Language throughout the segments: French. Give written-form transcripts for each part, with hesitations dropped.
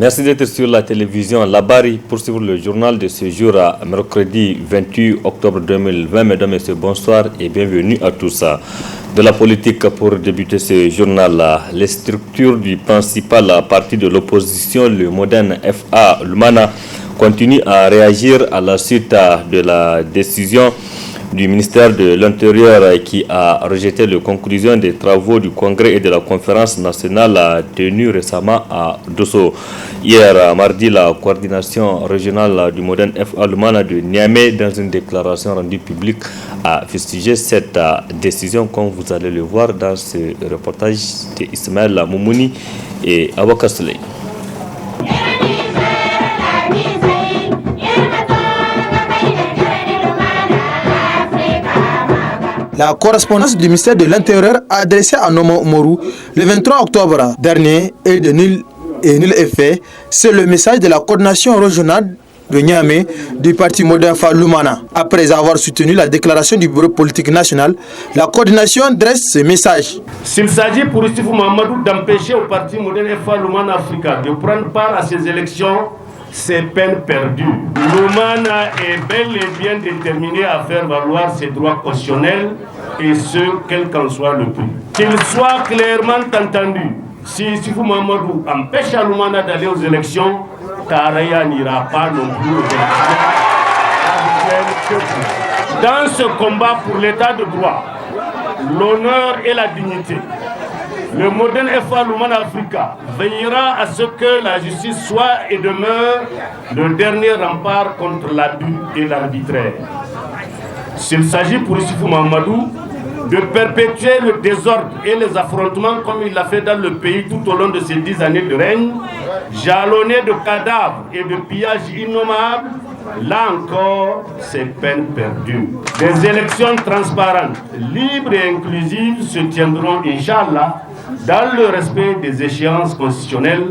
Merci d'être sur la télévision Labari pour suivre le journal de ce jour à mercredi 28 octobre 2020. Mesdames et messieurs, bonsoir et bienvenue à tous. De la politique pour débuter ce journal, les structures du principal parti de l'opposition, le Modern FA Lumana, continuent à réagir à la suite de la décision du ministère de l'Intérieur qui a rejeté les conclusions des travaux du Congrès et de la conférence nationale tenue récemment à Dosso. Hier, mardi, la coordination régionale du Modern FA Lumana de Niamey, dans une déclaration rendue publique, a fustigé cette décision, comme vous allez le voir dans ce reportage d'Ismaël Moumouni et Aboubacar Souley. La correspondance du ministère de l'Intérieur adressée à Nomo Umaru le 23 octobre dernier est de nul effet. C'est le message de la coordination régionale de Niamey du parti Modern FA Lumana. Après avoir soutenu la déclaration du bureau politique national, la coordination dresse ce message. S'il s'agit pour Issoufou Mahamadou d'empêcher au parti Modern FA Lumana Africa de prendre part à ces élections, c'est peine perdue. Lumana est bel et bien déterminé à faire valoir ses droits constitutionnels et ce, quel qu'en soit le prix. Qu'il soit clairement entendu, si Issoufou Mahamadou empêche à Lumana d'aller aux élections, Taraya n'ira pas non plus aux élections. Dans ce combat pour l'état de droit, l'honneur et la dignité, le Modern FA Lumana Africa veillera à ce que la justice soit et demeure le dernier rempart contre l'abus et l'arbitraire. S'il s'agit pour Issoufou Mahamadou de perpétuer le désordre et les affrontements comme il l'a fait dans le pays tout au long de ces 10 années de règne, jalonné de cadavres et de pillages innommables, là encore, c'est peine perdue. Des élections transparentes, libres et inclusives se tiendront, Inch'Allah, dans le respect des échéances constitutionnelles,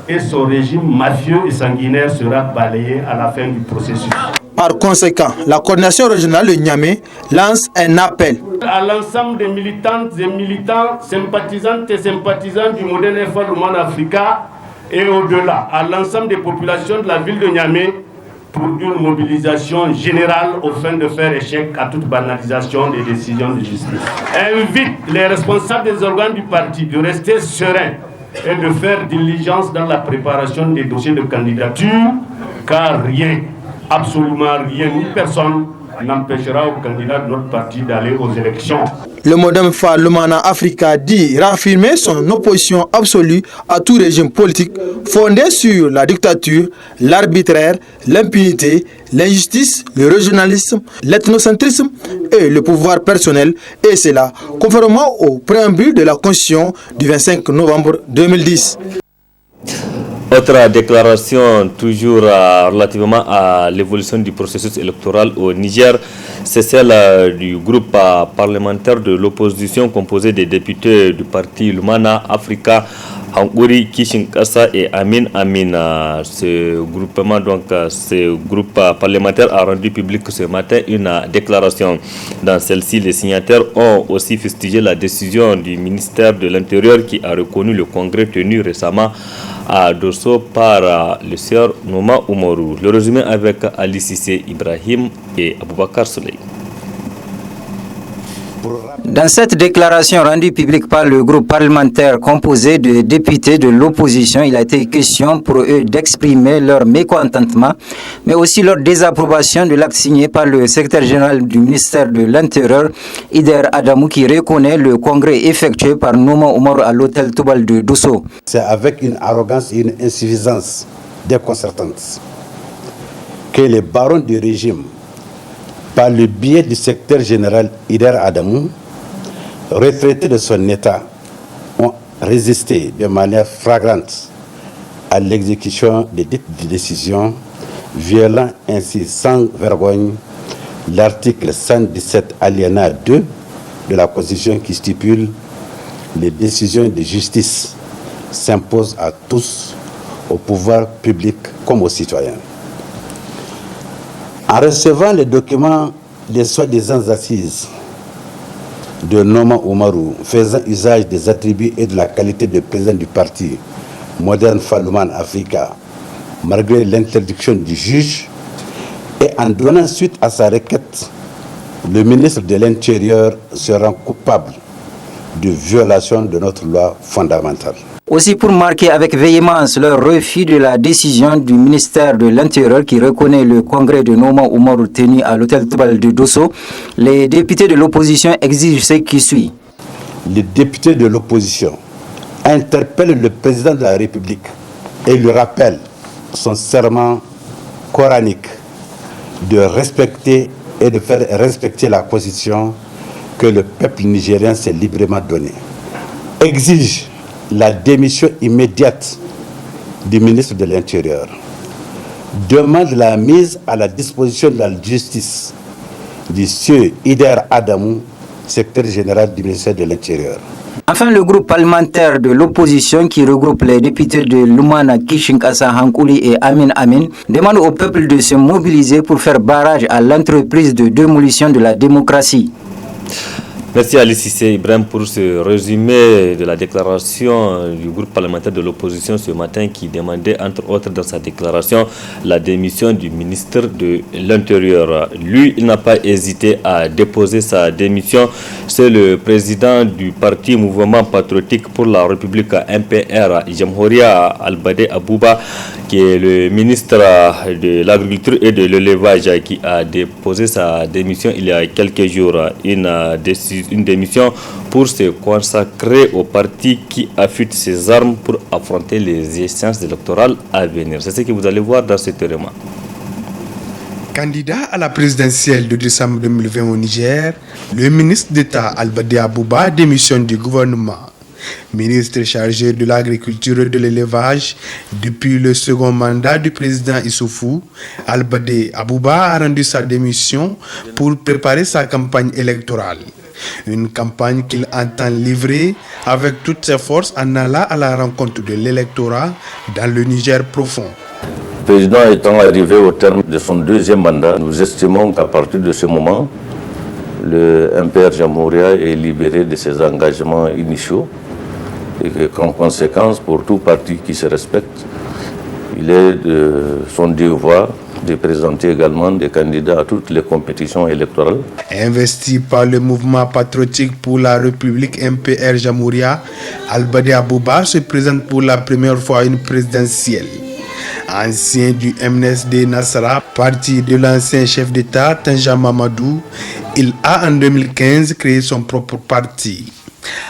et son régime mafieux et sanguinaire sera balayé à la fin du processus. Par conséquent, la coordination régionale de Niamey lance un appel à l'ensemble des militantes et militants, sympathisantes et sympathisants du Modern FA Lumana Africa et au-delà, à l'ensemble des populations de la ville de Niamey pour une mobilisation générale au fin de faire échec à toute banalisation des décisions de justice. Invite les responsables des organes du parti de rester sereins et de faire diligence dans la préparation des dossiers de candidature, car rien, absolument rien, ni personne n'empêchera aux candidats de notre parti d'aller aux élections. Le Modern FA Lumana Africa dit réaffirmer son opposition absolue à tout régime politique fondé sur la dictature, l'arbitraire, l'impunité, l'injustice, le régionalisme, l'ethnocentrisme et le pouvoir personnel, et cela conformément au préambule de la Constitution du 25 novembre 2010. Autre déclaration, toujours relativement à l'évolution du processus électoral au Niger, c'est celle du groupe parlementaire de l'opposition composé des députés du parti Lumana Africa, Hankouri Kishinkasa et Amin Amin. Ce groupement, donc, ce groupe parlementaire a rendu public ce matin une déclaration. Dans celle-ci, les signataires ont aussi fustigé la décision du ministère de l'Intérieur qui a reconnu le congrès tenu récemment à Dosso par le sieur Noma Umaru. Le résumé avec Ali Sissé Ibrahim et Aboubacar Souley. Dans cette déclaration rendue publique par le groupe parlementaire composé de députés de l'opposition, il a été question pour eux d'exprimer leur mécontentement, mais aussi leur désapprobation de l'acte signé par le secrétaire général du ministère de l'Intérieur, Ider Adamou, qui reconnaît le congrès effectué par Noma Umaru à l'hôtel Toubal de Dosso. C'est avec une arrogance et une insuffisance déconcertante que les barons du régime, par le biais du secrétaire général Ider Adamou, retraités de son état, ont résisté de manière flagrante à l'exécution des décisions, violant ainsi sans vergogne l'article 117 alinéa 2 de la Constitution qui stipule les décisions de justice s'imposent à tous, au pouvoir public comme aux citoyens. En recevant les documents des soi-disant assises de Noma Umaru, faisant usage des attributs et de la qualité de président du parti Modern Fallouman Africa, malgré l'interdiction du juge, et en donnant suite à sa requête, le ministre de l'Intérieur se rend coupable de violation de notre loi fondamentale. Aussi pour marquer avec véhémence leur refus de la décision du ministère de l'Intérieur qui reconnaît le congrès de Noma Oumarou tenu à l'hôtel Toubal de Dosso, les députés de l'opposition exigent ce qui suit. Les députés de l'opposition interpellent le président de la République et lui rappellent son serment coranique de respecter et de faire respecter la constitution que le peuple nigérien s'est librement donnée. Exige la démission immédiate du ministre de l'Intérieur. Demande la mise à la disposition de la justice du sieur Ider Adamou, secrétaire général du ministère de l'Intérieur. Enfin, le groupe parlementaire de l'opposition qui regroupe les députés de Lumana, Kishinkasa, Hankouli et Amin Amin demande au peuple de se mobiliser pour faire barrage à l'entreprise de démolition de la démocratie. Merci Ali Cissé Ibrahim pour ce résumé de la déclaration du groupe parlementaire de l'opposition ce matin qui demandait entre autres dans sa déclaration la démission du ministre de l'Intérieur. Lui, il n'a pas hésité à déposer sa démission. C'est le président du parti Mouvement Patriotique pour la République MPR, Jamhouria Albade Abouba, qui est le ministre de l'Agriculture et de l'Élevage qui a déposé sa démission il y a quelques jours. Une démission pour se consacrer au parti qui affûte ses armes pour affronter les échéances électorales à venir. C'est ce que vous allez voir dans cet élément. Candidat à la présidentielle de décembre 2020 au Niger, le ministre d'État Albade Abouba démissionne du gouvernement. Ministre chargé de l'agriculture et de l'élevage depuis le second mandat du président Issoufou, Albade Abouba a rendu sa démission pour préparer sa campagne électorale. Une campagne qu'il entend livrer avec toutes ses forces en allant à la rencontre de l'électorat dans le Niger profond. Le président étant arrivé au terme de son deuxième mandat, nous estimons qu'à partir de ce moment, le MPR Jamhouria est libéré de ses engagements initiaux et qu'en conséquence, pour tout parti qui se respecte, il est de son devoir de présenter également des candidats à toutes les compétitions électorales. Investi par le mouvement patriotique pour la République MPR Jamhouria, Albade Abouba se présente pour la première fois à une présidentielle. Ancien du MNSD Nassara, parti de l'ancien chef d'État Tanja Mamadou, il a en 2015 créé son propre parti.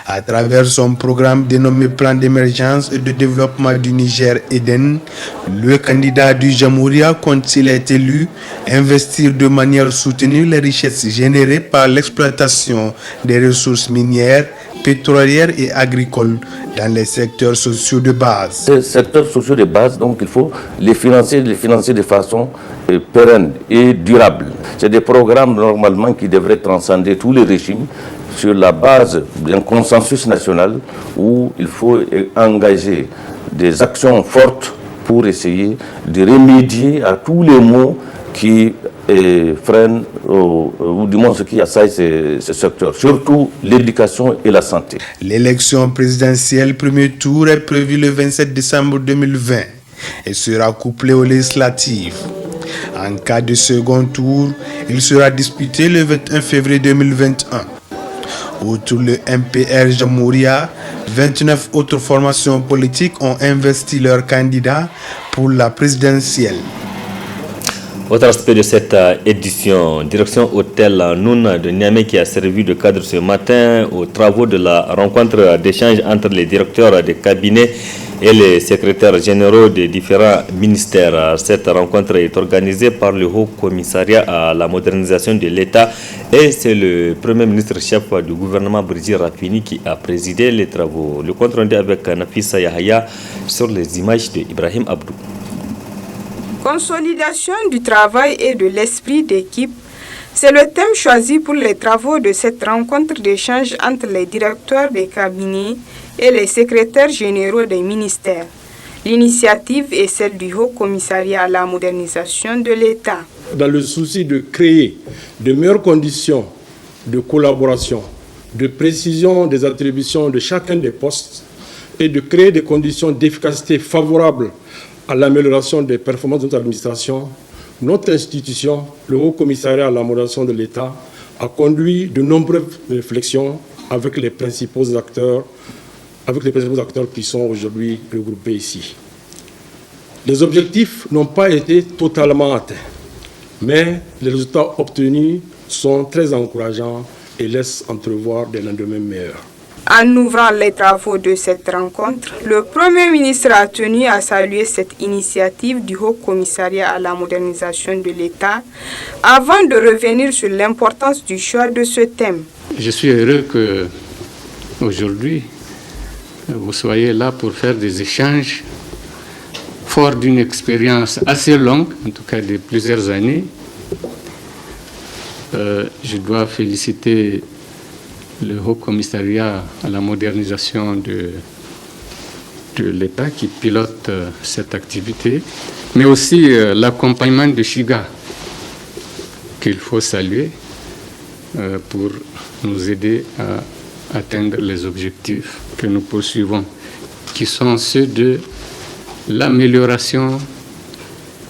À travers son programme dénommé Plan d'émergence et de développement du Niger Eden, le candidat du Jamhouria compte, s'il est élu, investir de manière soutenue les richesses générées par l'exploitation des ressources minières, pétrolières et agricoles dans les secteurs sociaux de base. Ces secteurs sociaux de base, donc il faut les financer de façon pérenne et durable. C'est des programmes normalement qui devraient transcender tous les régimes sur la base d'un consensus national où il faut engager des actions fortes pour essayer de remédier à tous les maux qui freinent ou du moins ce qui assaille ces secteurs, surtout l'éducation et la santé. L'élection présidentielle premier tour est prévue le 27 décembre 2020 et sera couplée aux législatives. En cas de second tour, il sera disputé le 21 février 2021. Autour le MPR Jamhouria, 29 autres formations politiques ont investi leurs candidats pour la présidentielle. Autre aspect de cette édition, direction hôtel Noun de Niamey qui a servi de cadre ce matin aux travaux de la rencontre d'échange entre les directeurs des cabinets et les secrétaires généraux des différents ministères. Cette rencontre est organisée par le Haut Commissariat à la modernisation de l'État et c'est le Premier ministre chef du gouvernement Brigitte Rafini qui a présidé les travaux. Le compte rendu avec Nafissa Yahaya sur les images de Ibrahim Abdou. Consolidation du travail et de l'esprit d'équipe, c'est le thème choisi pour les travaux de cette rencontre d'échange entre les directeurs des cabinets et les secrétaires généraux des ministères. L'initiative est celle du Haut Commissariat à la modernisation de l'État. Dans le souci de créer de meilleures conditions de collaboration, de précision des attributions de chacun des postes, et de créer des conditions d'efficacité favorables à l'amélioration des performances de notre administration, notre institution, le Haut Commissariat à la modernisation de l'État, a conduit de nombreuses réflexions avec les principaux acteurs qui sont aujourd'hui regroupés ici. Les objectifs n'ont pas été totalement atteints, mais les résultats obtenus sont très encourageants et laissent entrevoir des lendemains meilleurs. En ouvrant les travaux de cette rencontre, le Premier ministre a tenu à saluer cette initiative du Haut Commissariat à la modernisation de l'État avant de revenir sur l'importance du choix de ce thème. Je suis heureux que aujourd'hui vous soyez là pour faire des échanges forts d'une expérience assez longue, en tout cas de plusieurs années. Je dois féliciter le Haut Commissariat à la modernisation de l'État qui pilote cette activité, mais aussi l'accompagnement de Shiga qu'il faut saluer pour nous aider à atteindre les objectifs que nous poursuivons, qui sont ceux de l'amélioration,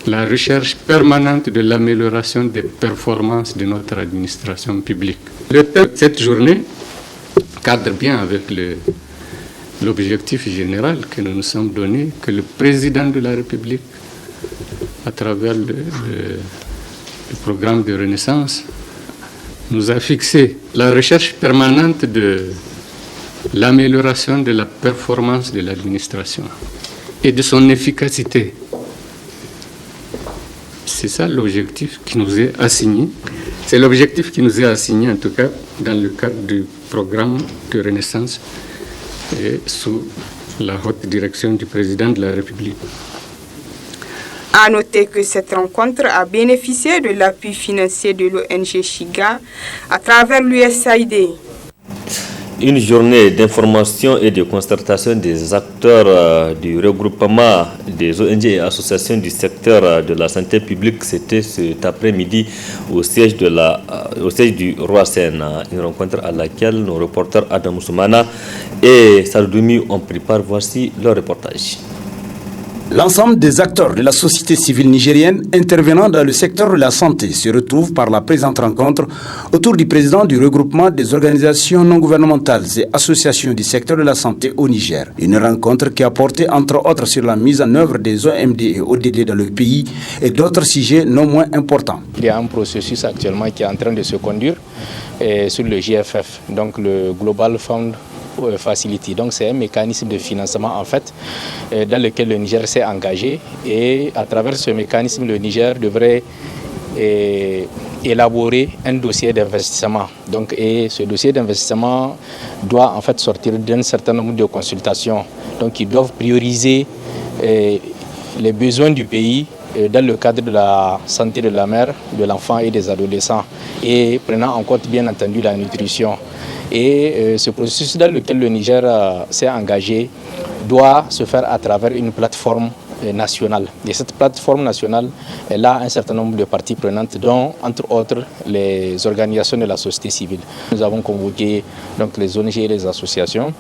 la recherche permanente de l'amélioration des performances de notre administration publique. Le thème de cette journée cadre bien avec l'objectif général que nous nous sommes donné, que le président de la République, à travers le programme de Renaissance, nous a fixé la recherche permanente de l'amélioration de la performance de l'administration et de son efficacité. C'est ça l'objectif qui nous est assigné. C'est l'objectif qui nous est assigné, en tout cas, dans le cadre du programme de Renaissance et sous la haute direction du président de la République. À noter que cette rencontre a bénéficié de l'appui financier de l'ONG Shiga à travers l'USAID. Une journée d'information et de concertation des acteurs du regroupement des ONG et associations du secteur de la santé publique, c'était cet après-midi au siège du Roi Sen. Une rencontre à laquelle nos reporters Adam Soumana et Sardoumi ont pris part. Voici leur reportage. L'ensemble des acteurs de la société civile nigérienne intervenant dans le secteur de la santé se retrouvent par la présente rencontre autour du président du regroupement des organisations non gouvernementales et associations du secteur de la santé au Niger. Une rencontre qui a porté entre autres sur la mise en œuvre des OMD et ODD dans le pays et d'autres sujets non moins importants. Il y a un processus actuellement qui est en train de se conduire sur le GFF, donc le Global Fund Facility. Donc c'est un mécanisme de financement en fait dans lequel le Niger s'est engagé, et à travers ce mécanisme le Niger devrait élaborer un dossier d'investissement. Donc, et ce dossier d'investissement doit en fait sortir d'un certain nombre de consultations. Donc ils doivent prioriser les besoins du pays dans le cadre de la santé de la mère, de l'enfant et des adolescents, et prenant en compte bien entendu la nutrition. Et ce processus dans lequel le Niger s'est engagé doit se faire à travers une plateforme nationale. Et cette plateforme nationale, elle a un certain nombre de parties prenantes, dont entre autres les organisations de la société civile. Nous avons convoqué donc les ONG et les associations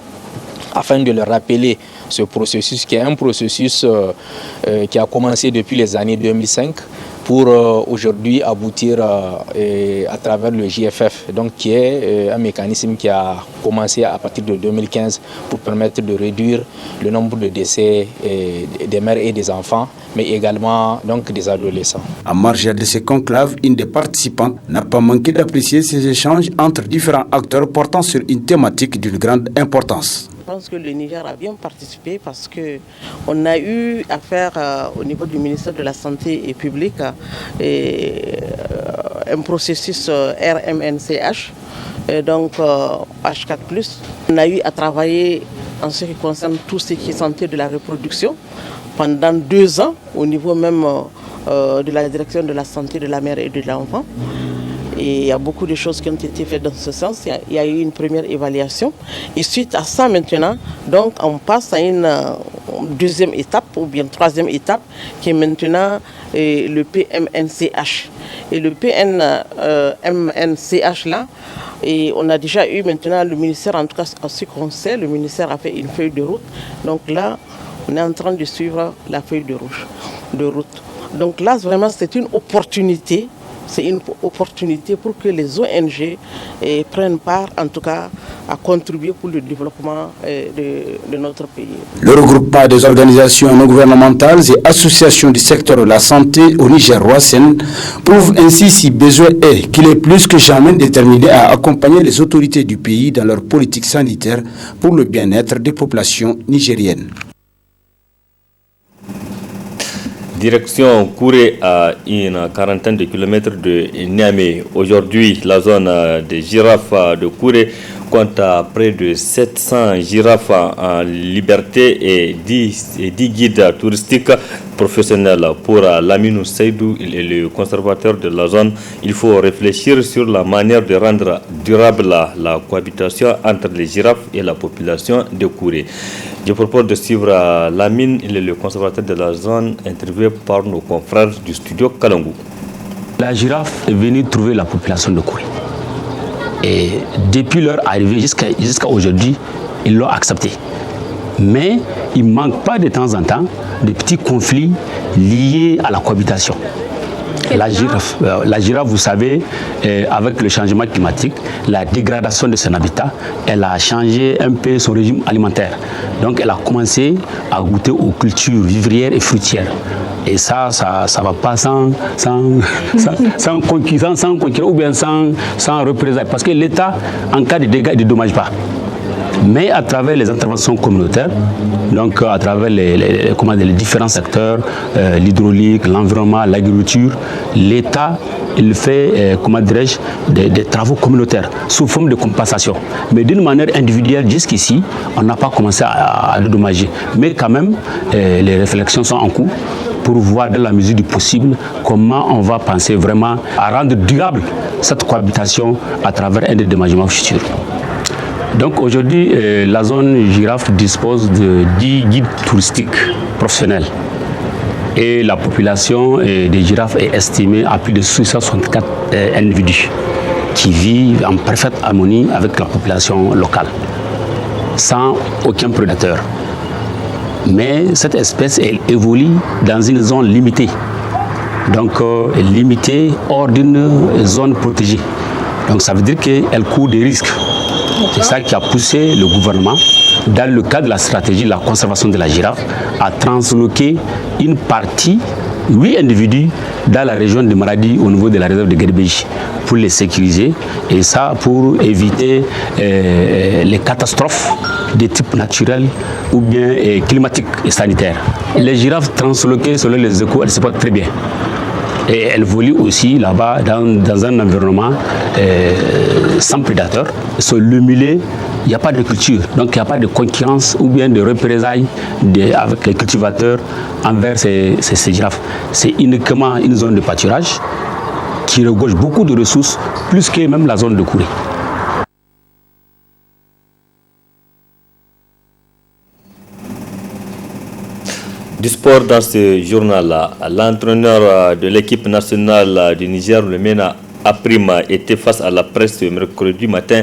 afin de leur rappeler ce processus qui est un processus qui a commencé depuis les années 2005 pour aujourd'hui aboutir à travers le JFF, donc qui est un mécanisme qui a commencé à partir de 2015 pour permettre de réduire le nombre de décès des mères et des enfants, mais également donc des adolescents. En marge de ces conclaves, une des participantes n'a pas manqué d'apprécier ces échanges entre différents acteurs portant sur une thématique d'une grande importance. Je pense que le Niger a bien participé parce qu'on a eu affaire au niveau du ministère de la Santé et publique un processus RMNCH, donc H4+. On a eu à travailler en ce qui concerne tout ce qui est santé de la reproduction pendant 2 ans au niveau même de la direction de la santé de la mère et de l'enfant. Et il y a beaucoup de choses qui ont été faites dans ce sens. Il y a eu une première évaluation. Et suite à ça maintenant, donc on passe à une deuxième étape ou bien troisième étape qui est maintenant le PMNCH. Et le PMNCH là, et on a déjà eu maintenant le ministère, en tout cas en ce qu'on sait, le ministère a fait une feuille de route. Donc là, on est en train de suivre la feuille de route. Donc là, vraiment, c'est une opportunité. C'est une opportunité pour que les ONG prennent part, en tout cas, à contribuer pour le développement de notre pays. Le regroupement des organisations non gouvernementales et associations du secteur de la santé au Niger-Roassen prouve ainsi, si besoin est, qu'il est plus que jamais déterminé à accompagner les autorités du pays dans leur politique sanitaire pour le bien-être des populations nigériennes. Direction Kouré, à une quarantaine de kilomètres de Niamey. Aujourd'hui, la zone des girafes de Kouré compte près de 700 girafes en liberté et 10 guides touristiques professionnels. Pour Laminou Seydou, il est le conservateur de la zone. Il faut réfléchir sur la manière de rendre durable la cohabitation entre les girafes et la population de Kouré. Je propose de suivre Lamine, il est le conservateur de la zone, interviewé par nos confrères du studio Kalangou. La girafe est venue trouver la population de Kouré. Et depuis leur arrivée jusqu'à aujourd'hui, ils l'ont accepté. Mais il ne manque pas de temps en temps de petits conflits liés à la cohabitation. La girafe, vous savez, avec le changement climatique, la dégradation de son habitat, elle a changé un peu son régime alimentaire. Donc elle a commencé à goûter aux cultures vivrières et fruitières. Et ça ne va pas sans conquérir ou bien sans représailles. Parce que l'État, en cas de dégâts, ne dédommage pas. Mais à travers les interventions communautaires, donc à travers les différents secteurs, l'hydraulique, l'environnement, l'agriculture, l'État, il fait, des travaux communautaires sous forme de compensation. Mais d'une manière individuelle, jusqu'ici, on n'a pas commencé à dédommager. Mais quand même, les réflexions sont en cours pour voir dans la mesure du possible comment on va penser vraiment à rendre durable cette cohabitation à travers un dédommagement futur. Donc aujourd'hui, la zone girafe dispose de 10 guides touristiques professionnels. Et la population des girafes est estimée à plus de 664 individus qui vivent en parfaite harmonie avec la population locale, sans aucun prédateur. Mais cette espèce, elle évolue dans une zone limitée, donc limitée hors d'une zone protégée. Donc ça veut dire qu'elle court des risques. C'est ça qui a poussé le gouvernement, dans le cadre de la stratégie de la conservation de la girafe, à transloquer une partie, 8 individus, dans la région de Maradi, au niveau de la réserve de Guédébéji, pour les sécuriser, et ça pour éviter les catastrophes de type naturel ou bien climatique et sanitaire. Les girafes transloquées, selon les échos, elles se portent très bien. Et elles volent aussi là-bas dans un environnement sans prédateurs. Sur le milieu, il n'y a pas de culture, donc il n'y a pas de concurrence ou bien de représailles avec les cultivateurs envers ces girafes. C'est uniquement une zone de pâturage qui regorge beaucoup de ressources, plus que même la zone de Kouré. Du sport dans ce journal, l'entraîneur de l'équipe nationale du Niger, le MENA Aprima, était face à la presse ce mercredi matin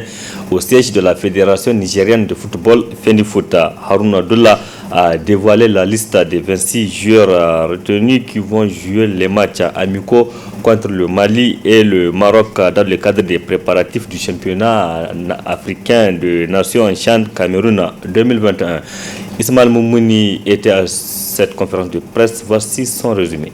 au siège de la Fédération nigérienne de football FENIFOOT. Harouna Abdullah a dévoilé la liste des 26 joueurs retenus qui vont jouer les matchs amicaux contre le Mali et le Maroc dans le cadre des préparatifs du championnat africain de Nations en Chan Cameroun 2021. Ismaël Moumouni était à cette conférence de presse. Voici son résumé.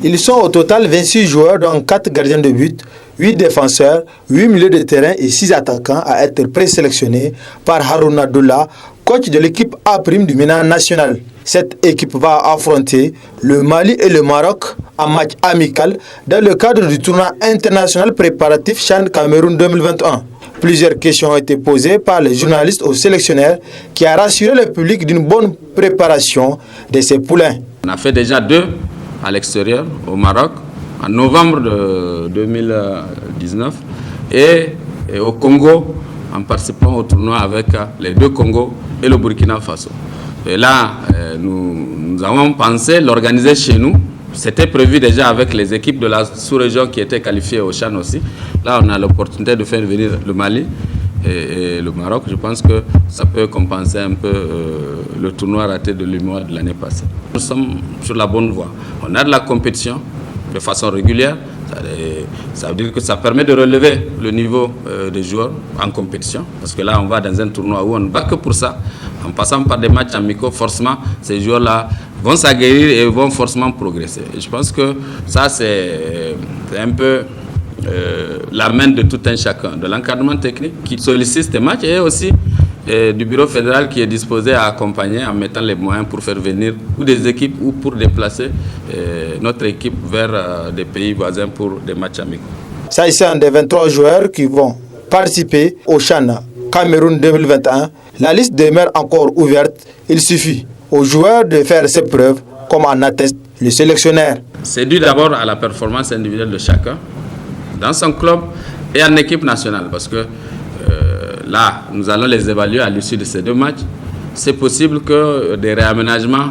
Ils sont au total 26 joueurs, dont 4 gardiens de but, 8 défenseurs, 8 milieux de terrain et 6 attaquants à être présélectionnés par Harouna Abdullah, coach de l'équipe A' du MENA national. Cette équipe va affronter le Mali et le Maroc en match amical dans le cadre du tournoi international préparatif Chan Cameroun 2021. Plusieurs questions ont été posées par les journalistes au sélectionneur qui a rassuré le public d'une bonne préparation de ces poulains. On a fait déjà 2 à l'extérieur, au Maroc, en novembre de 2019 et au Congo en participant au tournoi avec les deux Congos et le Burkina Faso. Et là, nous avons pensé l'organiser chez nous. C'était prévu déjà avec les équipes de la sous-région qui étaient qualifiées au CHAN aussi. Là, on a l'opportunité de faire venir le Mali et le Maroc. Je pense que ça peut compenser un peu le tournoi raté de l'UMOA de l'année passée. Nous sommes sur la bonne voie. On a de la compétition de façon régulière. Ça veut dire que ça permet de relever le niveau des joueurs en compétition. Parce que là, on va dans un tournoi où on ne va que pour ça. En passant par des matchs amicaux, forcément, ces joueurs-là vont s'aguerrir et vont forcément progresser. Et je pense que ça, c'est un peu la main de tout un chacun, de l'encadrement technique qui sollicite ces matchs et aussi du bureau fédéral qui est disposé à accompagner en mettant les moyens pour faire venir ou des équipes ou pour déplacer notre équipe vers des pays voisins pour des matchs amicaux. S'agissant des 23 joueurs qui vont participer au CHAN Cameroun 2021, la liste demeure encore ouverte. Il suffit aux joueurs de faire ses preuves, comme en atteste le sélectionneur. C'est dû d'abord à la performance individuelle de chacun, dans son club et en équipe nationale, parce que là, nous allons les évaluer à l'issue de ces deux matchs. C'est possible que des réaménagements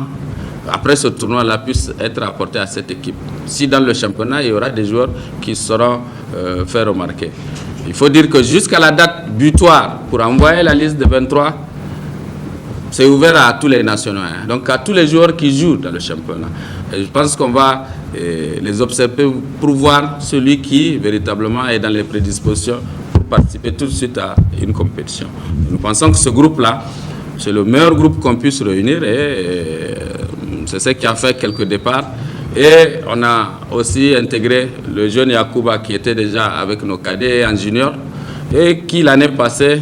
après ce tournoi-là puissent être apportés à cette équipe. Si dans le championnat, il y aura des joueurs qui seront fait remarquer. Il faut dire que jusqu'à la date butoir pour envoyer la liste de 23, c'est ouvert à tous les nationaux, donc à tous les joueurs qui jouent dans le championnat. Et je pense qu'on va les observer pour voir celui qui véritablement est dans les prédispositions pour participer tout de suite à une compétition. Nous pensons que ce groupe-là, c'est le meilleur groupe qu'on puisse réunir et c'est ce qui a fait quelques départs. Et on a aussi intégré le jeune Yacouba qui était déjà avec nos cadets en junior et qui l'année passée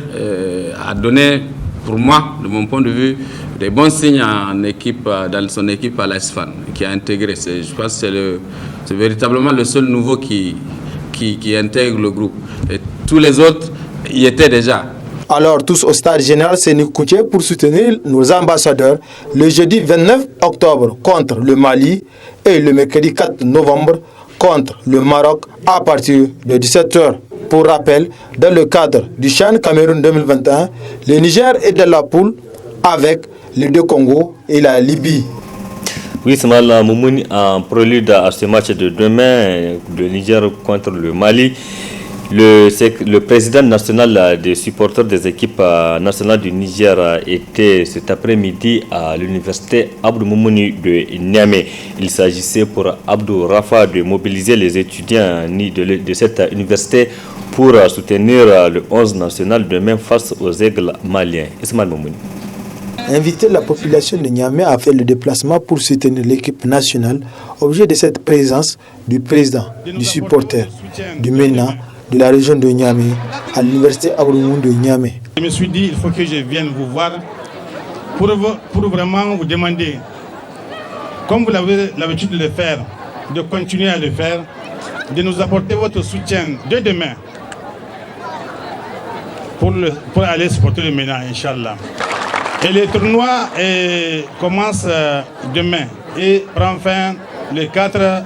a donné, pour moi, de mon point de vue, des bons signes en équipe, dans son équipe à l'ASFAN, qui a intégré. Je pense que c'est véritablement le seul nouveau qui intègre le groupe. Et tous les autres y étaient déjà. Alors tous au stade général Séni Kountché pour soutenir nos ambassadeurs le jeudi 29 octobre contre le Mali et le mercredi 4 novembre contre le Maroc à partir de 17h. Pour rappel, dans le cadre du CHAN Cameroun 2021, le Niger est dans la poule avec les deux Congos et la Libye. Oui, Ismaël Moumouni, en prélude à ce match de demain, le Niger contre le Mali, le président national des supporters des équipes nationales du Niger était cet après-midi à l'université Abdou Moumouni de Niamey. Il s'agissait pour Abdou Rafa de mobiliser les étudiants de cette université pour soutenir le 11 national demain face aux aigles maliens. Ismaël Moumouni. Inviter la population de Niamey à faire le déplacement pour soutenir l'équipe nationale, objet de cette présence du président, du supporter, du MENA, de la région de Niamey, à l'université Abdou de Niamey. Je me suis dit, il faut que je vienne vous voir pour vraiment vous demander, comme vous avez l'habitude de le faire, de continuer à le faire, de nous apporter votre soutien dès demain pour aller supporter le MENA, Inch'Allah. Et le tournoi commence demain et prend fin le 4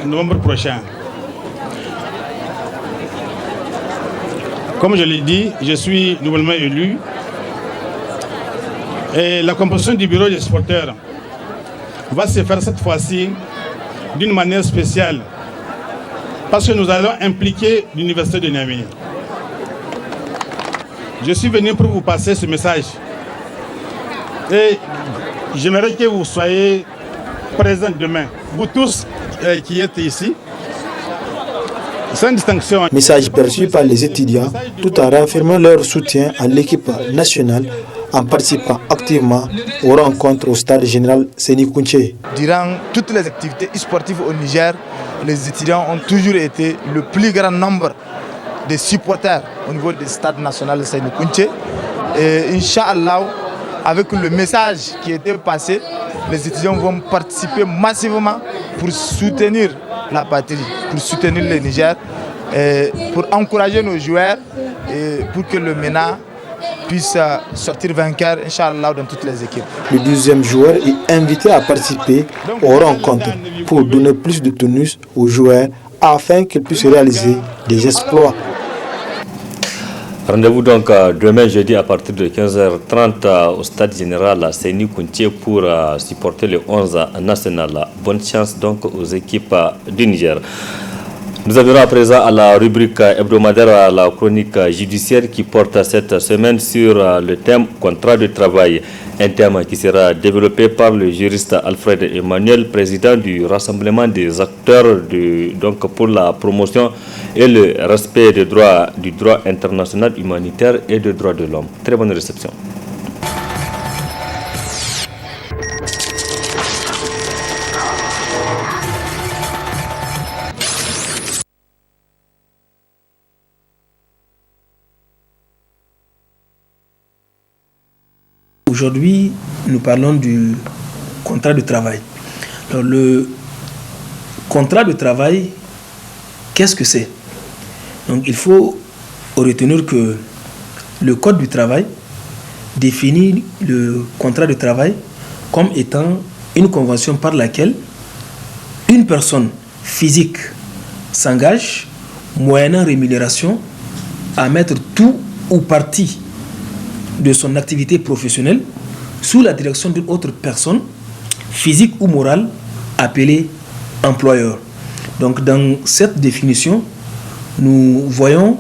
novembre prochain. Comme je l'ai dit, je suis nouvellement élu et la composition du bureau des supporters va se faire cette fois-ci d'une manière spéciale parce que nous allons impliquer l'université de Niamey. Je suis venu pour vous passer ce message et j'aimerais que vous soyez présents demain, vous tous qui êtes ici. Sans distinction. Message perçu par les étudiants tout en réaffirmant leur soutien à l'équipe nationale en participant activement aux rencontres au stade général Séni Kountché. Durant toutes les activités sportives au Niger, les étudiants ont toujours été le plus grand nombre de supporters au niveau du stade national Séni Kountché. Et Inch'Allah, avec le message qui était passé, les étudiants vont participer massivement pour soutenir la patrie, pour soutenir le Niger, et pour encourager nos joueurs et pour que le MENA puisse sortir vainqueur, Inch'Allah, dans toutes les équipes. Le 12e joueur est invité à participer aux rencontres pour donner plus de tonus aux joueurs afin qu'ils puissent réaliser des exploits. Rendez-vous donc demain jeudi à partir de 15h30 au stade général à Seyni Kountié pour supporter le 11 national. Bonne chance donc aux équipes du Niger. Nous arrivons à présent à la rubrique hebdomadaire, à la chronique judiciaire qui porte cette semaine sur le thème contrat de travail. Un thème qui sera développé par le juriste Alfred Emmanuel, président du Rassemblement des acteurs donc pour la promotion et le respect du droit international humanitaire et des droits de l'homme. Très bonne réception. Aujourd'hui, nous parlons du contrat de travail. Alors, le contrat de travail, qu'est-ce que c'est? Donc, il faut retenir que le Code du travail définit le contrat de travail comme étant une convention par laquelle une personne physique s'engage, moyennant rémunération, à mettre tout ou partie de son activité professionnelle sous la direction d'une autre personne, physique ou morale, appelée employeur. Donc dans cette définition, nous voyons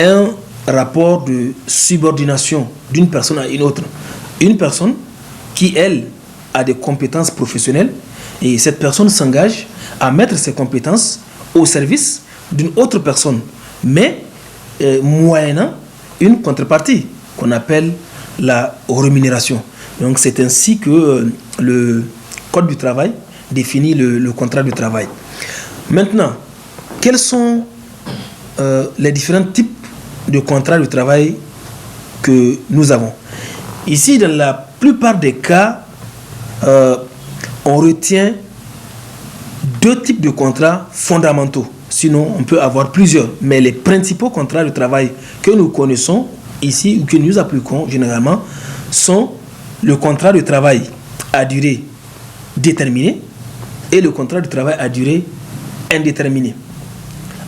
un rapport de subordination d'une personne à une autre. Une personne qui, elle, a des compétences professionnelles et cette personne s'engage à mettre ses compétences au service d'une autre personne, mais moyennant une contrepartie qu'on appelle la rémunération. Donc c'est ainsi que le Code du travail définit le contrat de travail. Maintenant, quels sont les différents types de contrats de travail que nous avons? Ici, dans la plupart des cas, on retient deux types de contrats fondamentaux. Sinon, on peut avoir plusieurs. Mais les principaux contrats de travail que nous connaissons ici, ou que nous appliquons généralement, sont le contrat de travail à durée déterminée et le contrat de travail à durée indéterminée.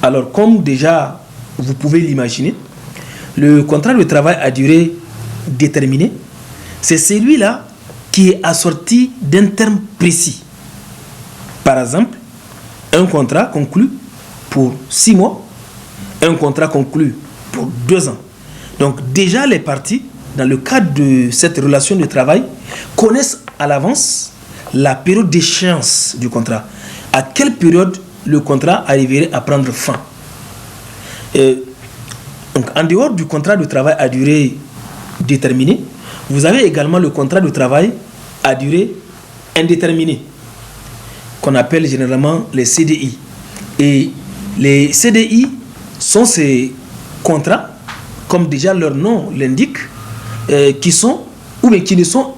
Alors, comme déjà vous pouvez l'imaginer, le contrat de travail à durée déterminée, c'est celui-là qui est assorti d'un terme précis. Par exemple, un contrat conclu pour 6 mois, un contrat conclu pour 2 ans. Donc déjà les parties, dans le cadre de cette relation de travail, connaissent à l'avance la période d'échéance du contrat. À quelle période le contrat arriverait à prendre fin. Donc en dehors du contrat de travail à durée déterminée, vous avez également le contrat de travail à durée indéterminée, qu'on appelle généralement les CDI. Et les CDI sont ces contrats, comme déjà leur nom l'indique, qui sont ou bien qui ne sont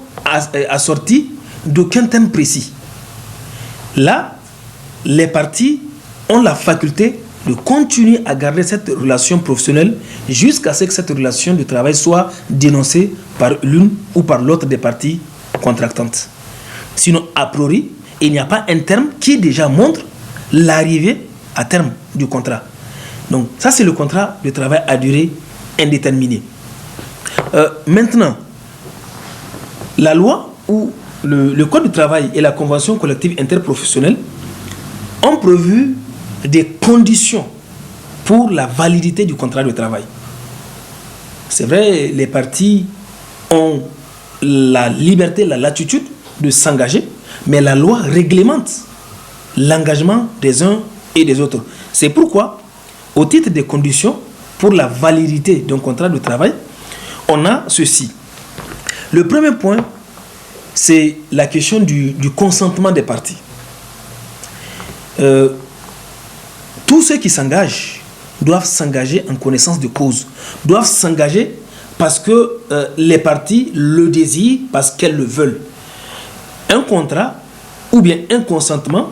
assortis d'aucun thème précis. Là, les parties ont la faculté de continuer à garder cette relation professionnelle jusqu'à ce que cette relation de travail soit dénoncée par l'une ou par l'autre des parties contractantes. Sinon, a priori, il n'y a pas un terme qui déjà montre l'arrivée à terme du contrat. Donc, ça, c'est le contrat de travail à durée indéterminée. Maintenant, la loi ou le Code du travail et la convention collective interprofessionnelle ont prévu des conditions pour la validité du contrat de travail. C'est vrai, les parties ont la liberté, la latitude de s'engager, mais la loi réglemente l'engagement des uns et des autres. C'est pourquoi, au titre des conditions pour la validité d'un contrat de travail, on a ceci. Le premier point, c'est la question du consentement des parties. Tous ceux qui s'engagent doivent s'engager en connaissance de cause, doivent s'engager parce que les parties le désirent, parce qu'elles le veulent. Un contrat ou bien un consentement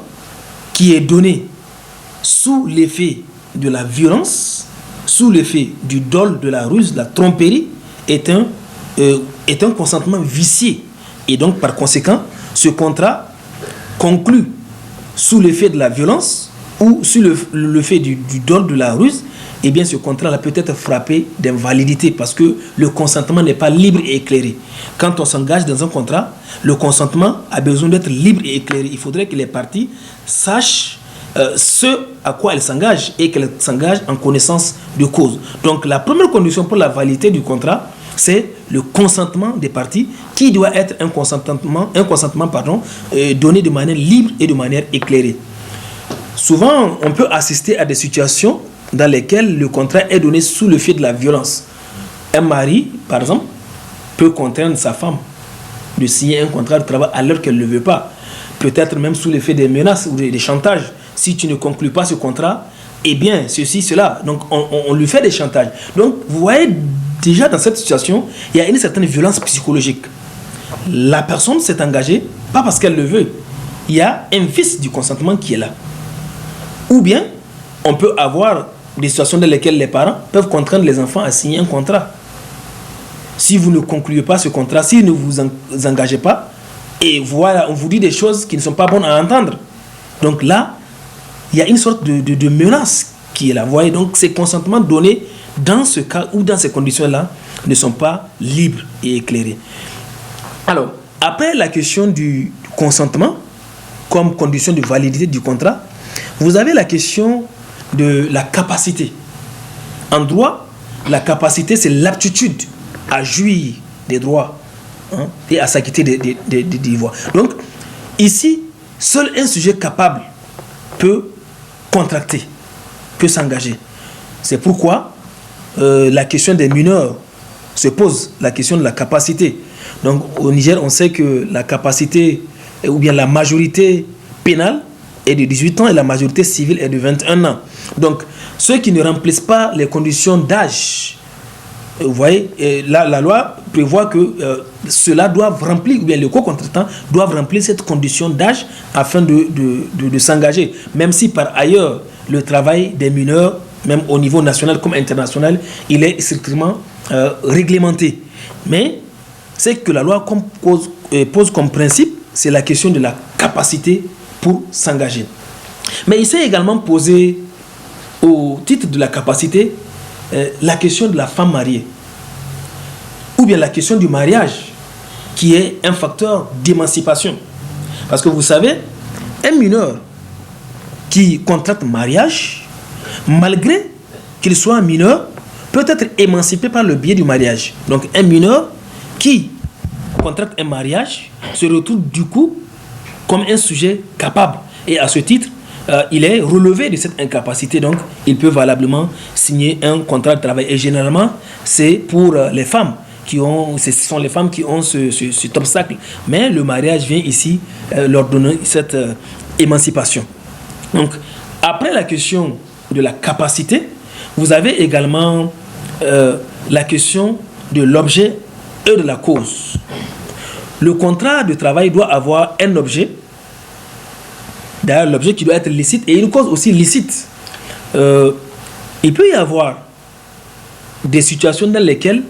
qui est donné sous l'effet de la violence, sous l'effet du dol, de la ruse, de la tromperie, est un consentement vicié. Et donc, par conséquent, ce contrat conclu sous l'effet de la violence ou sous le fait du dol, de la ruse, eh bien, ce contrat-là peut être frappé d'invalidité parce que le consentement n'est pas libre et éclairé. Quand on s'engage dans un contrat, le consentement a besoin d'être libre et éclairé. Il faudrait que les parties sachent ce à quoi elles s'engagent et qu'elles s'engagent en connaissance de cause. Donc, la première condition pour la validité du contrat, c'est le consentement des parties qui doit être un consentement donné de manière libre et de manière éclairée. Souvent, on peut assister à des situations dans lesquelles le contrat est donné sous le fait de la violence. Un mari, par exemple, peut contraindre sa femme de signer un contrat de travail alors qu'elle ne le veut pas. Peut-être même sous l'effet des menaces ou des chantages. Si tu ne conclus pas ce contrat, eh bien, ceci, cela. Donc, on lui fait des chantages. Donc, vous voyez, déjà dans cette situation, il y a une certaine violence psychologique. La personne s'est engagée, pas parce qu'elle le veut. Il y a un vice du consentement qui est là. Ou bien, on peut avoir des situations dans lesquelles les parents peuvent contraindre les enfants à signer un contrat. Si vous ne concluez pas ce contrat, si vous ne vous engagez pas, et voilà, on vous dit des choses qui ne sont pas bonnes à entendre. Donc là, il y a une sorte de menace qui est là. Vous voyez, donc ces consentements donnés dans ce cas ou dans ces conditions-là ne sont pas libres et éclairés. Alors, après la question du consentement comme condition de validité du contrat, vous avez la question de la capacité. En droit, la capacité, c'est l'aptitude à jouir des droits et à s'acquitter des devoirs. Donc, ici, seul un sujet capable peut contracter, peut s'engager. C'est pourquoi la question des mineurs se pose, la question de la capacité. Donc, au Niger, on sait que la capacité, ou bien la majorité pénale, est de 18 ans et la majorité civile est de 21 ans. Donc, ceux qui ne remplissent pas les conditions d'âge, vous voyez, la loi prévoit que ceux-là doivent remplir, ou bien les co-contractants doivent remplir cette condition d'âge afin de s'engager. Même si par ailleurs, le travail des mineurs, même au niveau national comme international, il est strictement réglementé. Mais ce que la loi pose comme principe, c'est la question de la capacité pour s'engager. Mais il s'est également posé, au titre de la capacité, la question de la femme mariée, ou bien la question du mariage, qui est un facteur d'émancipation. Parce que vous savez, un mineur qui contracte mariage, malgré qu'il soit mineur, peut être émancipé par le biais du mariage. Donc un mineur qui contracte un mariage se retrouve du coup comme un sujet capable. Et à ce titre, il est relevé de cette incapacité. Donc, il peut valablement signer un contrat de travail. Et généralement, c'est pour les femmes ce sont les femmes qui ont cet obstacle. Mais le mariage vient ici leur donner cette émancipation. Donc, après la question de la capacité, vous avez également la question de l'objet et de la cause. Le contrat de travail doit avoir un objet, d'ailleurs l'objet qui doit être licite, et une cause aussi licite. Il peut y avoir des situations dans lesquelles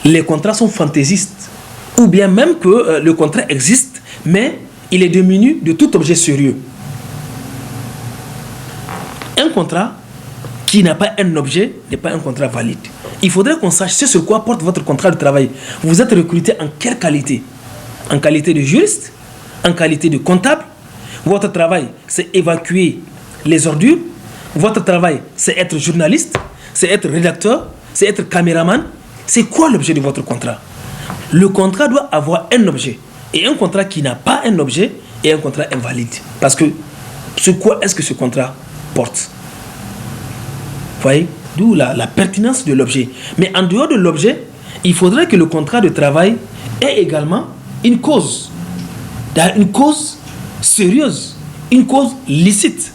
les contrats sont fantaisistes, ou bien même que le contrat existe, mais il est démuni de tout objet sérieux. Un contrat qui n'a pas un objet n'est pas un contrat valide. Il faudrait qu'on sache ce sur quoi porte votre contrat de travail. Vous êtes recruté en quelle qualité? En qualité de juriste? En qualité de comptable? Votre travail, c'est évacuer les ordures. Votre travail, c'est être journaliste, c'est être rédacteur, c'est être caméraman. C'est quoi l'objet de votre contrat? Le contrat doit avoir un objet. Et un contrat qui n'a pas un objet est un contrat invalide. Parce que sur quoi est-ce que ce contrat porte? Vous voyez? D'où la pertinence de l'objet. Mais en dehors de l'objet, il faudrait que le contrat de travail ait également une cause. Une cause sérieuse, une cause licite.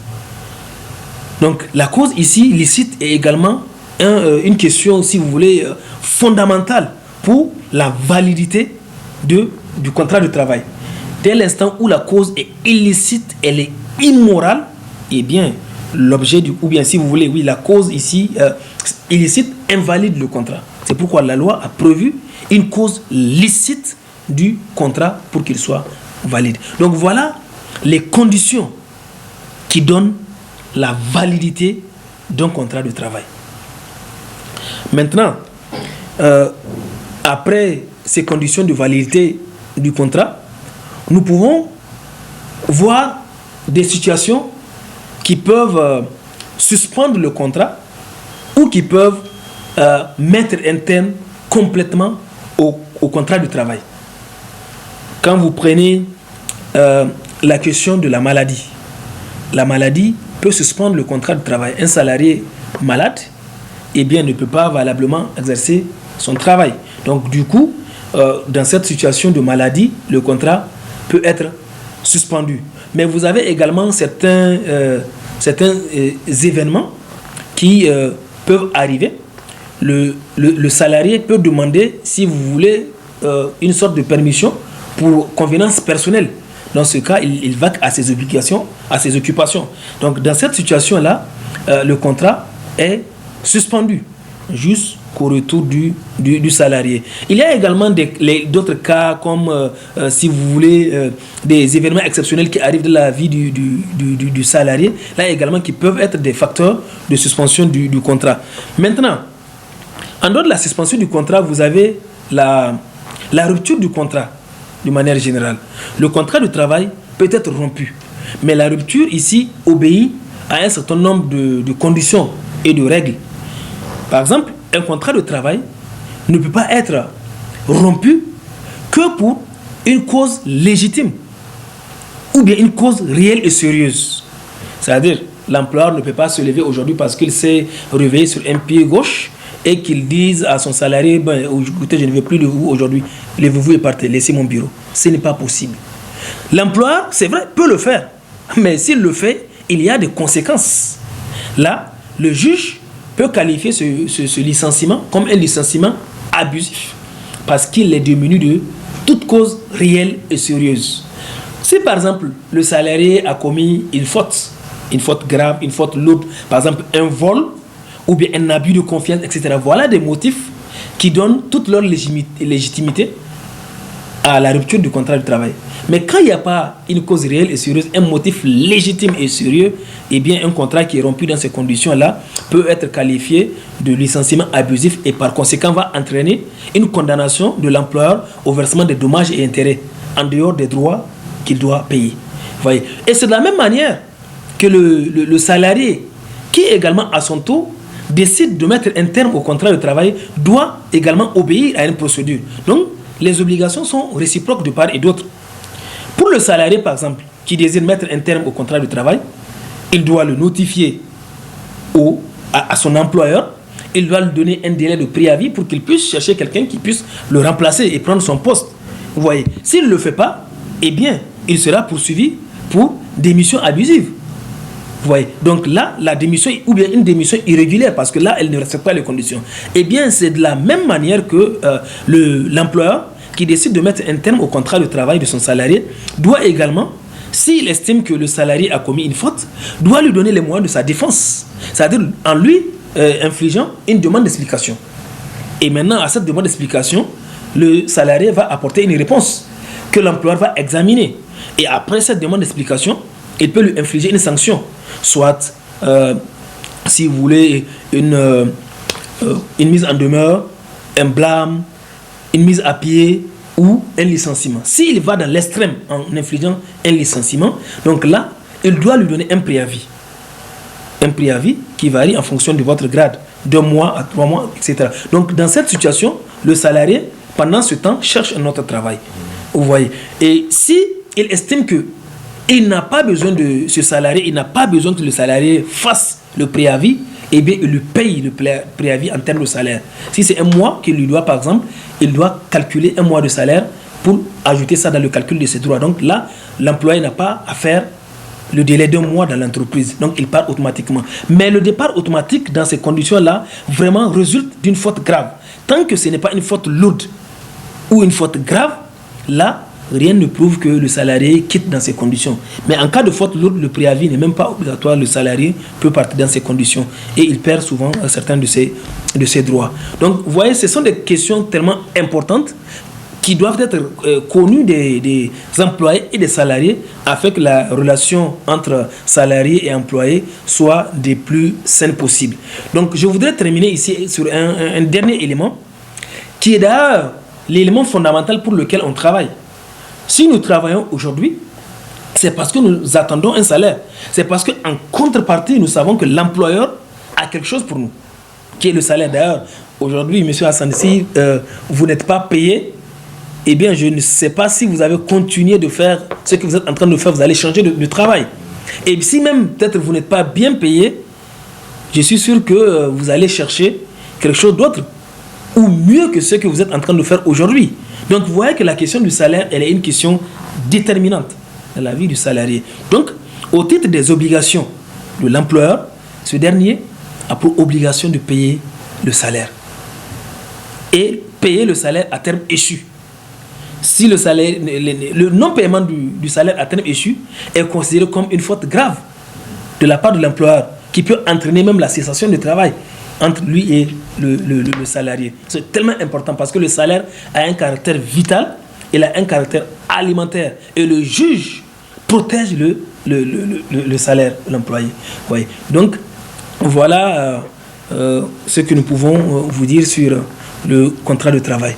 Donc la cause ici, licite, est également une question, si vous voulez, fondamentale pour la validité du contrat de travail. Dès l'instant où la cause est illicite, elle est immorale, eh bien, l'objet ou bien si vous voulez, oui, la cause ici, illicite, invalide le contrat. C'est pourquoi la loi a prévu une cause licite du contrat pour qu'il soit valide. Donc voilà les conditions qui donnent la validité d'un contrat de travail. Maintenant, après ces conditions de validité du contrat, nous pouvons voir des situations qui peuvent suspendre le contrat ou qui peuvent mettre un terme complètement au contrat de travail. Quand vous prenez la question de la maladie peut suspendre le contrat de travail. Un salarié malade, eh bien, ne peut pas valablement exercer son travail. Donc, du coup, dans cette situation de maladie, le contrat peut être suspendu. Mais vous avez également certains événements qui peuvent arriver. Le salarié peut demander, si vous voulez, une sorte de permission pour convenance personnelle. Dans ce cas, il va à ses obligations, à ses occupations. Donc, dans cette situation-là, le contrat est suspendu jusqu'au retour du salarié. Il y a également d'autres cas comme, si vous voulez, des événements exceptionnels qui arrivent dans la vie du salarié, là également qui peuvent être des facteurs de suspension du contrat. Maintenant, en dehors de la suspension du contrat, vous avez la rupture du contrat. De manière générale, le contrat de travail peut être rompu, mais la rupture ici obéit à un certain nombre de conditions et de règles. Par exemple, un contrat de travail ne peut pas être rompu que pour une cause légitime ou bien une cause réelle et sérieuse. C'est-à-dire, l'employeur ne peut pas se lever aujourd'hui parce qu'il s'est réveillé sur un pied gauche et qu'il dise à son salarié, ben, écoutez, je ne veux plus de vous aujourd'hui, levez-vous et partez, laissez mon bureau. Ce n'est pas possible. L'employeur, c'est vrai, peut le faire, mais s'il le fait, il y a des conséquences. Là, le juge peut qualifier ce licenciement comme un licenciement abusif, parce qu'il est démuni de toute cause réelle et sérieuse. Si par exemple, le salarié a commis une faute grave, une faute lourde, par exemple un vol, ou bien un abus de confiance, etc. Voilà des motifs qui donnent toute leur légitimité à la rupture du contrat de travail. Mais quand il n'y a pas une cause réelle et sérieuse, un motif légitime et sérieux, eh bien un contrat qui est rompu dans ces conditions-là peut être qualifié de licenciement abusif et par conséquent va entraîner une condamnation de l'employeur au versement des dommages et intérêts en dehors des droits qu'il doit payer. Voyez. Et c'est de la même manière que le salarié qui également à son tour décide de mettre un terme au contrat de travail doit également obéir à une procédure. Donc, les obligations sont réciproques de part et d'autre. Pour le salarié, par exemple, qui désire mettre un terme au contrat de travail, il doit le notifier à son employeur, il doit lui donner un délai de préavis pour qu'il puisse chercher quelqu'un qui puisse le remplacer et prendre son poste. Vous voyez, s'il ne le fait pas, eh bien, il sera poursuivi pour démission abusive. Vous voyez, donc là, la démission, ou bien une démission irrégulière, parce que là, elle ne respecte pas les conditions. Eh bien, c'est de la même manière que l'employeur qui décide de mettre un terme au contrat de travail de son salarié doit également, s'il estime que le salarié a commis une faute, doit lui donner les moyens de sa défense. C'est-à-dire en lui infligeant une demande d'explication. Et maintenant, à cette demande d'explication, le salarié va apporter une réponse que l'employeur va examiner. Et après cette demande d'explication, il peut lui infliger une sanction. Soit, si vous voulez, une mise en demeure, un blâme, une mise à pied ou un licenciement. S'il va dans l'extrême en infligeant un licenciement, donc là, il doit lui donner un préavis. Un préavis qui varie en fonction de votre grade, 2 mois à 3 mois, etc. Donc, dans cette situation, le salarié, pendant ce temps, cherche un autre travail. Vous voyez. Et si il estime que il n'a pas besoin de ce salarié, il n'a pas besoin que le salarié fasse le préavis, eh bien, il lui paye le préavis en termes de salaire. Si c'est 1 mois qu'il lui doit, par exemple, il doit calculer 1 mois de salaire pour ajouter ça dans le calcul de ses droits. Donc là, l'employé n'a pas à faire le délai d'1 mois dans l'entreprise. Donc il part automatiquement. Mais le départ automatique dans ces conditions-là, vraiment résulte d'une faute grave. Tant que ce n'est pas une faute lourde ou une faute grave, là, rien ne prouve que le salarié quitte dans ces conditions. Mais en cas de faute lourde, le préavis n'est même pas obligatoire. Le salarié peut partir dans ces conditions et il perd souvent certains de ses droits. Donc, vous voyez, ce sont des questions tellement importantes qui doivent être connues des employés et des salariés afin que la relation entre salariés et employés soit des plus saines possibles. Donc, je voudrais terminer ici sur un dernier élément qui est d'ailleurs l'élément fondamental pour lequel on travaille. Si nous travaillons aujourd'hui, c'est parce que nous attendons un salaire. C'est parce qu'en contrepartie, nous savons que l'employeur a quelque chose pour nous, qui est le salaire. D'ailleurs, aujourd'hui, M. Hassan, si vous n'êtes pas payé, eh bien, je ne sais pas si vous avez continué de faire ce que vous êtes en train de faire, vous allez changer de travail. Et si même, peut-être, vous n'êtes pas bien payé, je suis sûr que vous allez chercher quelque chose d'autre, ou mieux que ce que vous êtes en train de faire aujourd'hui. Donc, vous voyez que la question du salaire, elle est une question déterminante dans la vie du salarié. Donc, au titre des obligations de l'employeur, ce dernier a pour obligation de payer le salaire. Et payer le salaire à terme échu. Si le non-paiement du salaire à terme échu est considéré comme une faute grave de la part de l'employeur, qui peut entraîner même la cessation de travail entre lui et le salarié. C'est tellement important parce que le salaire a un caractère vital, il a un caractère alimentaire et le juge protège le salaire de l'employé. Oui. Donc, voilà ce que nous pouvons vous dire sur le contrat de travail.